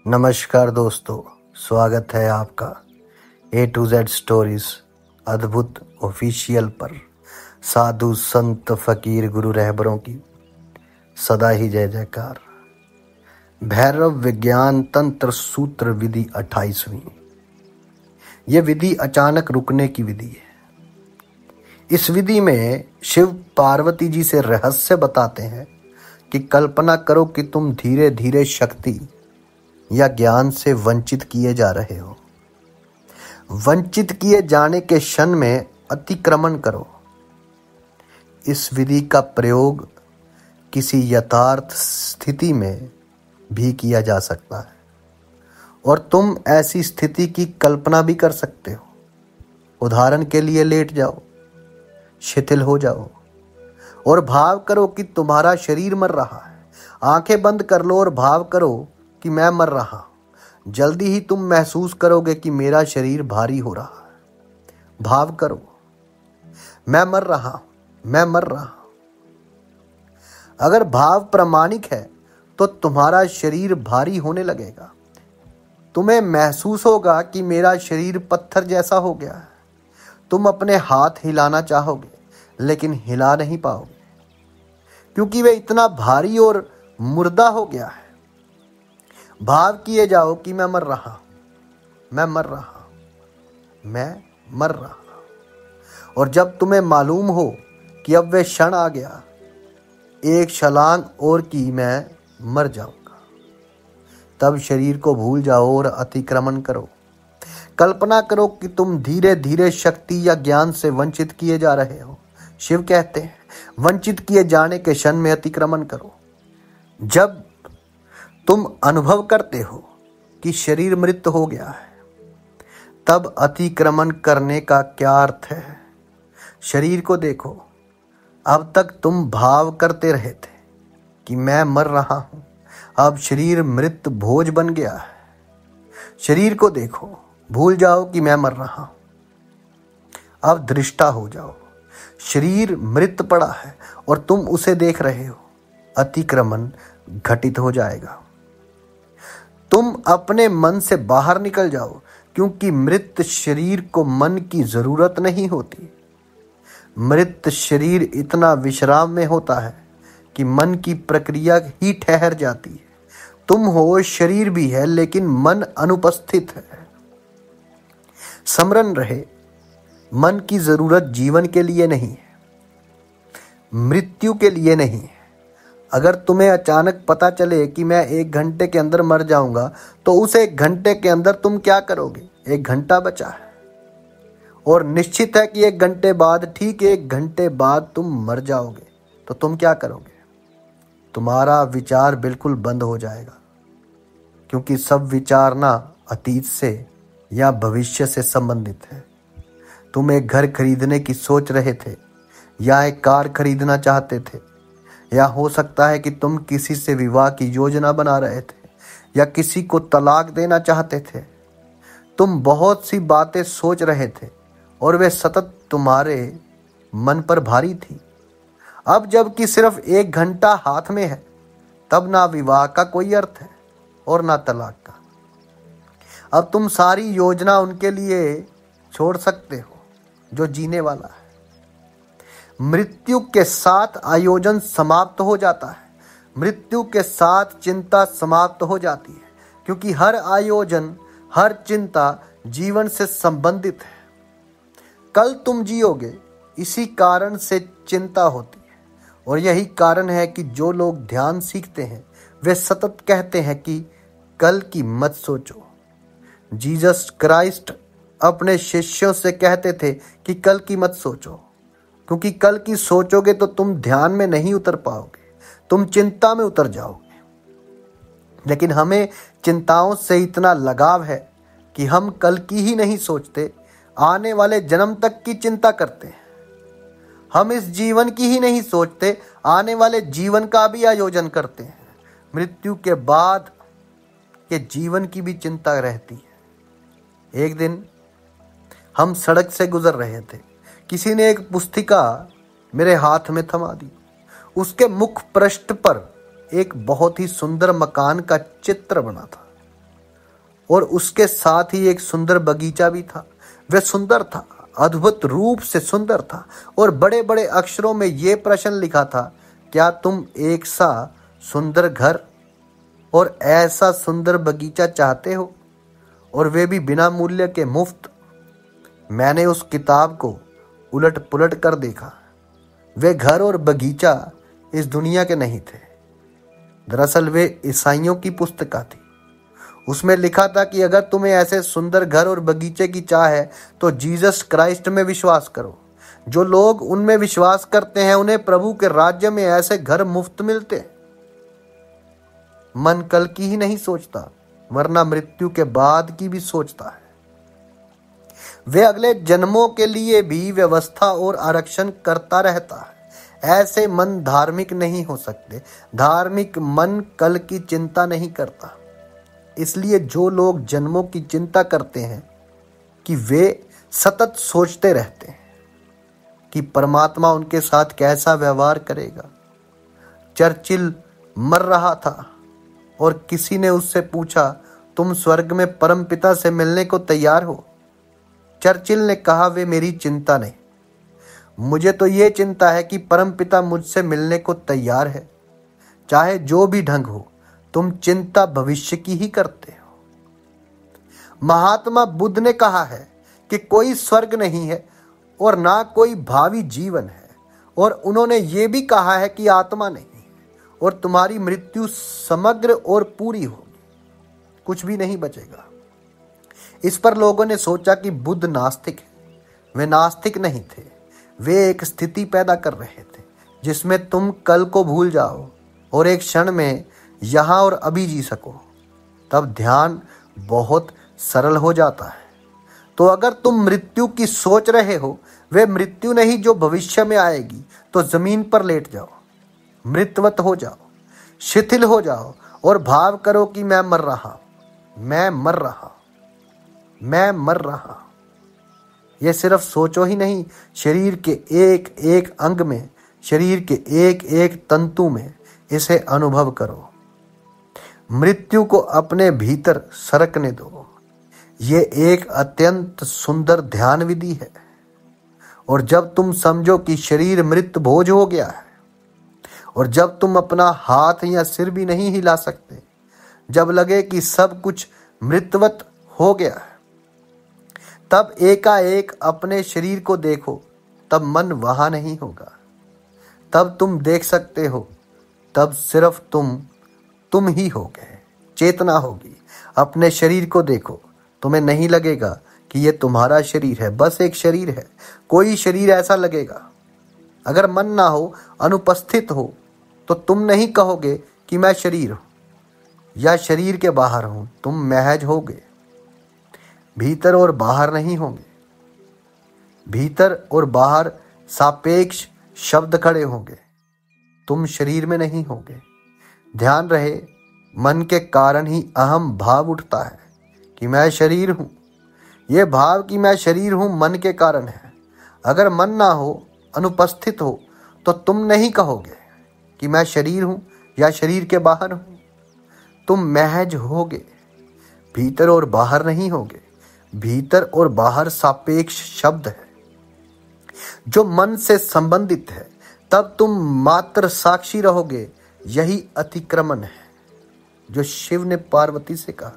नमस्कार दोस्तों, स्वागत है आपका A to Z स्टोरीज अद्भुत ऑफिशियल पर। साधु संत फकीर गुरु रहबरों की सदा ही जय जयकार। भैरव विज्ञान तंत्र सूत्र विधि 28वीं। यह विधि अचानक रुकने की विधि है। इस विधि में शिव पार्वती जी से रहस्य बताते हैं कि कल्पना करो कि तुम धीरे धीरे शक्ति या ज्ञान से वंचित किए जा रहे हो। वंचित किए जाने के क्षण में अतिक्रमण करो। इस विधि का प्रयोग किसी यथार्थ स्थिति में भी किया जा सकता है और तुम ऐसी स्थिति की कल्पना भी कर सकते हो। उदाहरण के लिए लेट जाओ, शिथिल हो जाओ और भाव करो कि तुम्हारा शरीर मर रहा है। आंखें बंद कर लो और भाव करो कि मैं मर रहा हूं। जल्दी ही तुम महसूस करोगे कि मेरा शरीर भारी हो रहा है। भाव करो, मैं मर रहा हूं, मैं मर रहा हूं। अगर भाव प्रामाणिक है तो तुम्हारा शरीर भारी होने लगेगा। तुम्हें महसूस होगा कि मेरा शरीर पत्थर जैसा हो गया है। तुम अपने हाथ हिलाना चाहोगे लेकिन हिला नहीं पाओगे क्योंकि वे इतना भारी और मुर्दा हो गया है। भाव किए जाओ कि मैं मर रहा हूं, मैं मर रहा हूं, मैं मर रहा हूं। और जब तुम्हें मालूम हो कि अब वे क्षण आ गया, एक छलांग और की मैं मर जाऊंगा, तब शरीर को भूल जाओ और अतिक्रमण करो। कल्पना करो कि तुम धीरे धीरे शक्ति या ज्ञान से वंचित किए जा रहे हो। शिव कहते हैं, वंचित किए जाने के क्षण में अतिक्रमण करो। जब तुम अनुभव करते हो कि शरीर मृत हो गया है, तब अतिक्रमण करने का क्या अर्थ है? शरीर को देखो। अब तक तुम भाव करते रहे थे कि मैं मर रहा हूं। अब शरीर मृत भोज बन गया है। शरीर को देखो, भूल जाओ कि मैं मर रहा हूं। अब दृष्टा हो जाओ। शरीर मृत पड़ा है और तुम उसे देख रहे हो। अतिक्रमण घटित हो जाएगा। तुम अपने मन से बाहर निकल जाओ क्योंकि मृत शरीर को मन की जरूरत नहीं होती। मृत शरीर इतना विश्राम में होता है कि मन की प्रक्रिया ही ठहर जाती है। तुम हो, शरीर भी है लेकिन मन अनुपस्थित है। स्मरण रहे, मन की जरूरत जीवन के लिए नहीं है, मृत्यु के लिए नहीं है। अगर तुम्हें अचानक पता चले कि मैं 1 घंटे के अंदर मर जाऊंगा, तो उस 1 घंटे के अंदर तुम क्या करोगे? 1 घंटा बचा है और निश्चित है कि 1 घंटे बाद, ठीक 1 घंटे बाद तुम मर जाओगे। तो तुम क्या करोगे? तुम्हारा विचार बिल्कुल बंद हो जाएगा क्योंकि सब विचार ना अतीत से या भविष्य से संबंधित है। तुम एक घर खरीदने की सोच रहे थे या एक कार खरीदना चाहते थे, या हो सकता है कि तुम किसी से विवाह की योजना बना रहे थे या किसी को तलाक देना चाहते थे। तुम बहुत सी बातें सोच रहे थे और वे सतत तुम्हारे मन पर भारी थी। अब जबकि सिर्फ 1 घंटा हाथ में है, तब ना विवाह का कोई अर्थ है और ना तलाक का। अब तुम सारी योजना उनके लिए छोड़ सकते हो जो जीने वाला है। मृत्यु के साथ आयोजन समाप्त हो जाता है। मृत्यु के साथ चिंता समाप्त हो जाती है क्योंकि हर आयोजन, हर चिंता जीवन से संबंधित है। कल तुम जियोगे, इसी कारण से चिंता होती है। और यही कारण है कि जो लोग ध्यान सीखते हैं वे सतत कहते हैं कि कल की मत सोचो। जीसस क्राइस्ट अपने शिष्यों से कहते थे कि कल की मत सोचो, क्योंकि कल की सोचोगे तो तुम ध्यान में नहीं उतर पाओगे, तुम चिंता में उतर जाओगे। लेकिन हमें चिंताओं से इतना लगाव है कि हम कल की ही नहीं सोचते, आने वाले जन्म तक की चिंता करते हैं। हम इस जीवन की ही नहीं सोचते, आने वाले जीवन का भी आयोजन करते हैं। मृत्यु के बाद के जीवन की भी चिंता रहती है। एक दिन हम सड़क से गुजर रहे थे। किसी ने एक पुस्तिका मेरे हाथ में थमा दी। उसके मुख पृष्ठ पर एक बहुत ही सुंदर मकान का चित्र बना था। और उसके साथ ही एक सुंदर बगीचा भी था। वह सुंदर था, अद्भुत रूप से सुंदर था, और बड़े बड़े अक्षरों में यह प्रश्न लिखा था, क्या तुम एक सा सुंदर घर और ऐसा सुंदर बगीचा चाहते हो, और वे भी बिना मूल्य के, मुफ्त। मैंने उस किताब को उलट पुलट कर देखा। वे घर और बगीचा इस दुनिया के नहीं थे। दरअसल वे ईसाइयों की पुस्तक थी। उसमें लिखा था कि अगर तुम्हें ऐसे सुंदर घर और बगीचे की चाह है तो जीसस क्राइस्ट में विश्वास करो। जो लोग उनमें विश्वास करते हैं उन्हें प्रभु के राज्य में ऐसे घर मुफ्त मिलते हैं। मन कल की ही नहीं सोचता, वरना मृत्यु के बाद की भी सोचता है। वे अगले जन्मों के लिए भी व्यवस्था और आरक्षण करता रहता है। ऐसे मन धार्मिक नहीं हो सकते। धार्मिक मन कल की चिंता नहीं करता। इसलिए जो लोग जन्मों की चिंता करते हैं कि वे सतत सोचते रहते हैं कि परमात्मा उनके साथ कैसा व्यवहार करेगा। चर्चिल मर रहा था और किसी ने उससे पूछा, तुम स्वर्ग में परमपिता से मिलने को तैयार हो? चर्चिल ने कहा, वे मेरी चिंता नहीं, मुझे तो ये चिंता है कि परमपिता मुझसे मिलने को तैयार है। चाहे जो भी ढंग हो, तुम चिंता भविष्य की ही करते हो। महात्मा बुद्ध ने कहा है कि कोई स्वर्ग नहीं है और ना कोई भावी जीवन है, और उन्होंने ये भी कहा है कि आत्मा नहीं है और तुम्हारी मृत्यु समग्र और पूरी होगी, कुछ भी नहीं बचेगा। इस पर लोगों ने सोचा कि बुद्ध नास्तिक है। वे नास्तिक नहीं थे, वे एक स्थिति पैदा कर रहे थे जिसमें तुम कल को भूल जाओ और एक क्षण में यहाँ और अभी जी सको। तब ध्यान बहुत सरल हो जाता है। तो अगर तुम मृत्यु की सोच रहे हो, वे मृत्यु नहीं जो भविष्य में आएगी, तो जमीन पर लेट जाओ, मृतवत हो जाओ, शिथिल हो जाओ और भाव करो कि मैं मर रहा, मैं मर रहा, मैं मर रहा। यह सिर्फ सोचो ही नहीं, शरीर के एक एक अंग में, शरीर के एक एक तंतु में इसे अनुभव करो। मृत्यु को अपने भीतर सरकने दो। ये एक अत्यंत सुंदर ध्यान विधि है। और जब तुम समझो कि शरीर मृत भोज हो गया है, और जब तुम अपना हाथ या सिर भी नहीं हिला सकते, जब लगे कि सब कुछ मृतवत हो गया है, तब एकाएक अपने शरीर को देखो। तब मन वहां नहीं होगा। तब तुम देख सकते हो, तब सिर्फ तुम ही होगे। चेतना होगी। अपने शरीर को देखो, तुम्हें नहीं लगेगा कि यह तुम्हारा शरीर है, बस एक शरीर है। कोई शरीर ऐसा लगेगा। अगर मन ना हो, अनुपस्थित हो, तो तुम नहीं कहोगे कि मैं शरीर हूं या शरीर के बाहर हूं। तुम महज होगे, भीतर और बाहर नहीं होंगे। भीतर और बाहर सापेक्ष शब्द खड़े होंगे। तुम शरीर में नहीं होगे। ध्यान रहे, मन के कारण ही अहम भाव उठता है कि मैं शरीर हूं। यह भाव कि मैं शरीर हूं मन के कारण है। अगर मन ना हो, अनुपस्थित हो, तो तुम नहीं कहोगे कि मैं शरीर हूं या शरीर के बाहर हूं। तुम महज होगे, भीतर और बाहर नहीं होगे। भीतर और बाहर सापेक्ष शब्द है जो मन से संबंधित है। तब तुम मात्र साक्षी रहोगे। यही अतिक्रमण है जो शिव ने पार्वती से कहा।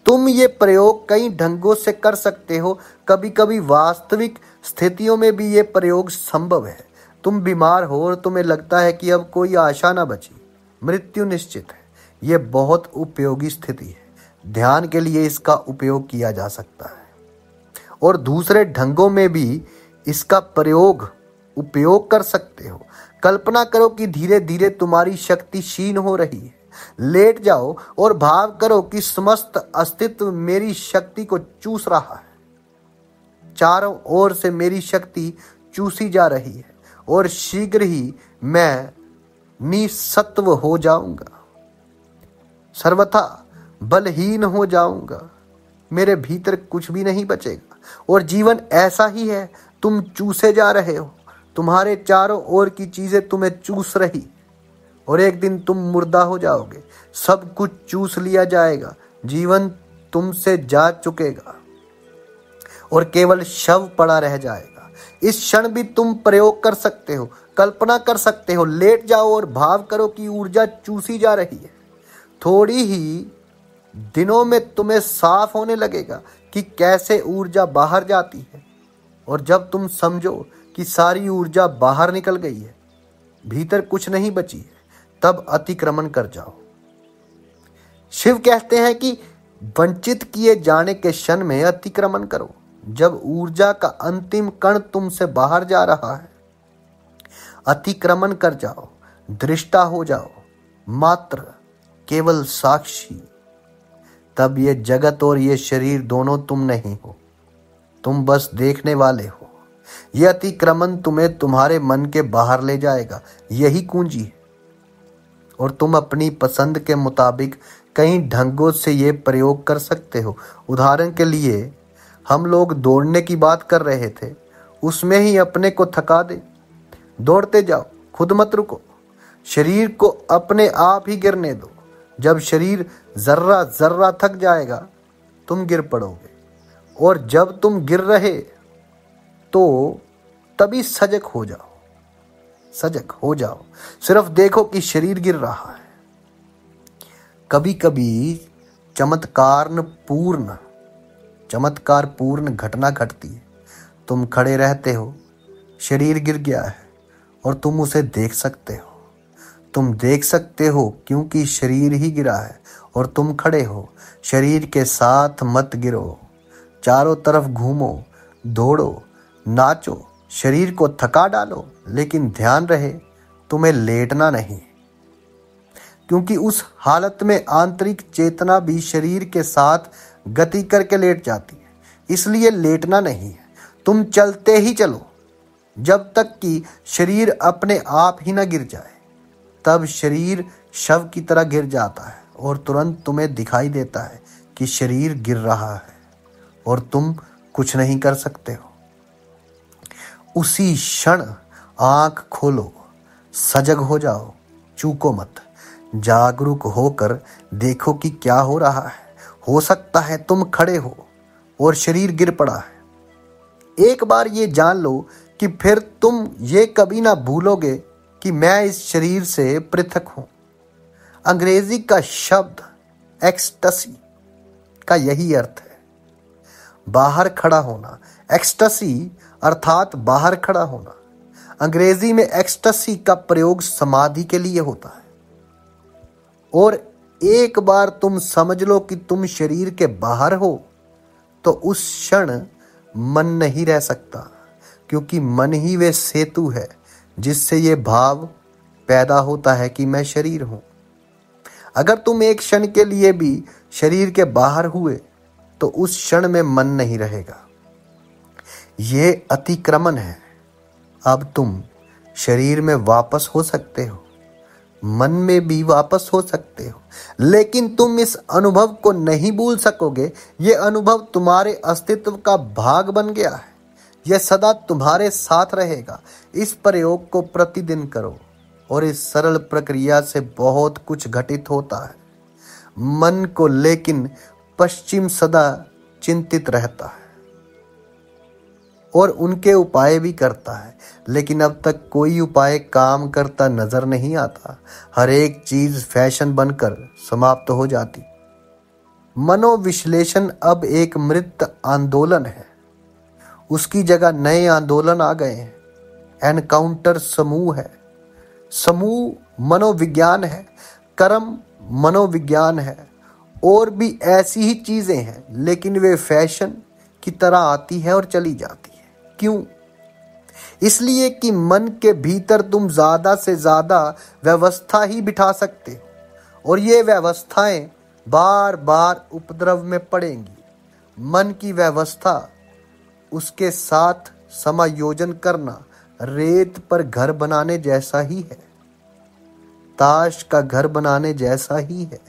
तुम ये प्रयोग कई ढंगों से कर सकते हो। कभी कभी वास्तविक स्थितियों में भी ये प्रयोग संभव है। तुम बीमार हो और तुम्हें लगता है कि अब कोई आशा ना बची, मृत्यु निश्चित है। यह बहुत उपयोगी स्थिति है। ध्यान के लिए इसका उपयोग किया जा सकता है और दूसरे ढंगों में भी इसका उपयोग कर सकते हो। कल्पना करो कि धीरे धीरे तुम्हारी शक्ति क्षीण हो रही है। लेट जाओ और भाव करो कि समस्त अस्तित्व मेरी शक्ति को चूस रहा है। चारों ओर से मेरी शक्ति चूसी जा रही है और शीघ्र ही मैं निसत्व हो जाऊंगा, सर्वथा बलहीन हो जाऊंगा। मेरे भीतर कुछ भी नहीं बचेगा और जीवन ऐसा ही है। तुम चूसे जा रहे हो। तुम्हारे चारों ओर की चीजें तुम्हें चूस रही और एक दिन तुम मुर्दा हो जाओगे। सब कुछ चूस लिया जाएगा जीवन तुमसे जा चुकेगा और केवल शव पड़ा रह जाएगा। इस क्षण भी तुम प्रयोग कर सकते हो, कल्पना कर सकते हो, लेट जाओ और भाव करो कि ऊर्जा चूसी जा रही है। थोड़ी ही दिनों में तुम्हें साफ होने लगेगा कि कैसे ऊर्जा बाहर जाती है। और जब तुम समझो कि सारी ऊर्जा बाहर निकल गई है, भीतर कुछ नहीं बची है, तब अतिक्रमण कर जाओ। शिव कहते हैं कि वंचित किए जाने के क्षण में अतिक्रमण करो। जब ऊर्जा का अंतिम कण तुमसे बाहर जा रहा है, अतिक्रमण कर जाओ, दृष्टा हो जाओ, मात्र केवल साक्षी। तब ये जगत और ये शरीर दोनों तुम नहीं हो, तुम बस देखने वाले हो। यह अतिक्रमण तुम्हें तुम्हारे मन के बाहर ले जाएगा, यही कुंजी है। और तुम अपनी पसंद के मुताबिक कई ढंगों से ये प्रयोग कर सकते हो। उदाहरण के लिए हम लोग दौड़ने की बात कर रहे थे, उसमें ही अपने को थका दे। दौड़ते जाओ, खुद मत रुको। शरीर को अपने आप ही गिरने दो। जब शरीर जर्रा जर्रा थक जाएगा, तुम गिर पड़ोगे। और जब तुम गिर रहे तो तभी सजग हो जाओ, सजग हो जाओ। सिर्फ देखो कि शरीर गिर रहा है। कभी कभी चमत्कार पूर्ण घटना घटती है। तुम खड़े रहते हो, शरीर गिर गया है और तुम उसे देख सकते हो। तुम देख सकते हो क्योंकि शरीर ही गिरा है और तुम खड़े हो। शरीर के साथ मत गिरो, चारों तरफ घूमो, दौड़ो, नाचो, शरीर को थका डालो, लेकिन ध्यान रहे तुम्हें लेटना नहीं, क्योंकि उस हालत में आंतरिक चेतना भी शरीर के साथ गति करके लेट जाती है। इसलिए लेटना नहीं है, तुम चलते ही चलो जब तक कि शरीर अपने आप ही न गिर जाए। तब शरीर शव की तरह गिर जाता है और तुरंत तुम्हें दिखाई देता है कि शरीर गिर रहा है और तुम कुछ नहीं कर सकते हो। उसी क्षण आंख खोलो, सजग हो जाओ, चूको मत। जागरूक होकर देखो कि क्या हो रहा है। हो सकता है तुम खड़े हो और शरीर गिर पड़ा है। एक बार ये जान लो कि फिर तुम ये कभी ना भूलोगे कि मैं इस शरीर से पृथक हूं। अंग्रेजी का शब्द एक्सटसी का यही अर्थ है, बाहर खड़ा होना। एक्सटसी अर्थात बाहर खड़ा होना। अंग्रेजी में एक्सटसी का प्रयोग समाधि के लिए होता है। और एक बार तुम समझ लो कि तुम शरीर के बाहर हो, तो उस क्षण मन नहीं रह सकता, क्योंकि मन ही वे सेतु है जिससे ये भाव पैदा होता है कि मैं शरीर हूं। अगर तुम एक क्षण के लिए भी शरीर के बाहर हुए, तो उस क्षण में मन नहीं रहेगा। ये अतिक्रमण है। अब तुम शरीर में वापस हो सकते हो, मन में भी वापस हो सकते हो, लेकिन तुम इस अनुभव को नहीं भूल सकोगे। ये अनुभव तुम्हारे अस्तित्व का भाग बन गया है। यह सदा तुम्हारे साथ रहेगा। इस प्रयोग को प्रतिदिन करो और इस सरल प्रक्रिया से बहुत कुछ घटित होता है। मन को लेकिन पश्चिम सदा चिंतित रहता है और उनके उपाय भी करता है, लेकिन अब तक कोई उपाय काम करता नजर नहीं आता। हर एक चीज फैशन बनकर समाप्त हो जाती। मनोविश्लेषण अब एक मृत आंदोलन है। उसकी जगह नए आंदोलन आ गए हैं। एनकाउंटर समूह है, समूह मनोविज्ञान है, कर्म मनोविज्ञान है, और भी ऐसी ही चीजें हैं, लेकिन वे फैशन की तरह आती है और चली जाती है। क्यों? इसलिए कि मन के भीतर तुम ज्यादा से ज्यादा व्यवस्था ही बिठा सकते हो और ये व्यवस्थाएं बार बार उपद्रव में पड़ेंगी। मन की व्यवस्था, उसके साथ समायोजन करना रेत पर घर बनाने जैसा ही है, ताश का घर बनाने जैसा ही है।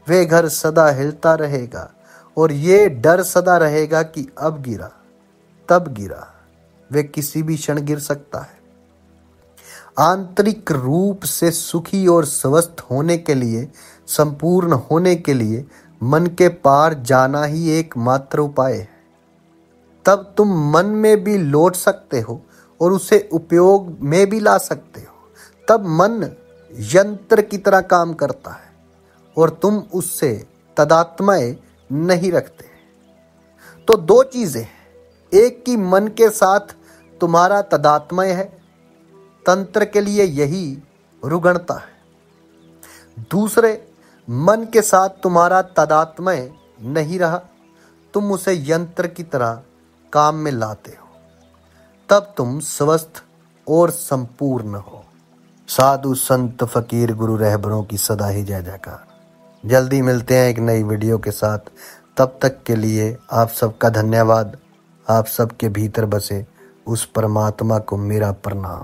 वे घर सदा हिलता रहेगा और ये डर सदा रहेगा कि अब गिरा तब गिरा। वे किसी भी क्षण गिर सकता है। आंतरिक रूप से सुखी और स्वस्थ होने के लिए, संपूर्ण होने के लिए मन के पार जाना ही एकमात्र उपाय है। तब तुम मन में भी लौट सकते हो और उसे उपयोग में भी ला सकते हो। तब मन यंत्र की तरह काम करता है और तुम उससे तादात्म्य नहीं रखते। तो दो चीजें हैं, एक कि मन के साथ तुम्हारा तादात्म्य है, तंत्र के लिए यही रुग्णता है। दूसरे, मन के साथ तुम्हारा तादात्म्य नहीं रहा, तुम उसे यंत्र की तरह काम में लाते हो, तब तुम स्वस्थ और संपूर्ण हो। साधु संत फकीर गुरु रहबरों की सदा ही जय जयकार। जल्दी मिलते हैं एक नई वीडियो के साथ। तब तक के लिए आप सबका धन्यवाद। आप सबके भीतर बसे उस परमात्मा को मेरा प्रणाम।